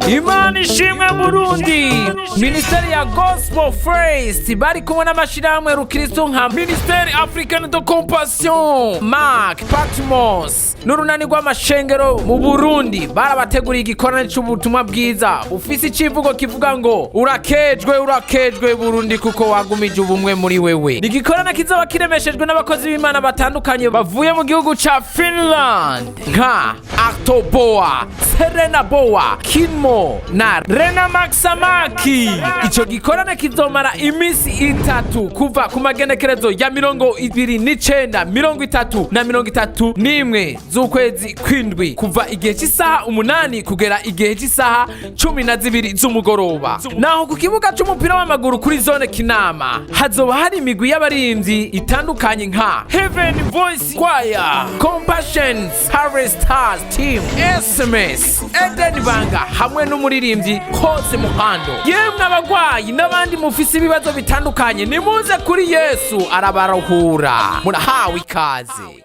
Imana ishimwe Burundi. Ministeri ya Gospel First bari kumwe n'amashirahamwe rukristo nka Ministeri African de Compassion, Mark, Patmos n'urunani rw'amashengero mu Burundi barabateguriye igikorana c'ubutumwa bwiza ufise icivugo kivuga ngo urakejwe Burundi Kuko Wagumije Ubumwe Muri Wewe. Igikorana kizaba kiremeshejwe n'abakozi b'Imana batandukanye bavuye mu gihugu ca Finland nka Artoboa, Serena Boa, Kinmo na Rena Maxamaki. Ico gikorana kizomara imisi 3 kuva ku magenekerezo ya 29, 30 na 31 z'ukwezi kw'indwi kuva igihe cy'isaha 8 kugera igihe cy'isaha 12 z'umugoroba. Naho ku kibuga c'umupira w'amaguru kuri zone Kinama hazoba hari imigwi y'abarimvyi itandukanye nka Heaven Voice Choir, Compassion, Harvest Stars Team, SMS, Eden Banga hamwe n'umuririmbyi Hose Muhando. Yemwe abagwayi n'abandi mufise ibibazo bitandukanye nimuze kuri Yesu arabaruhura. Murahawe ikaze.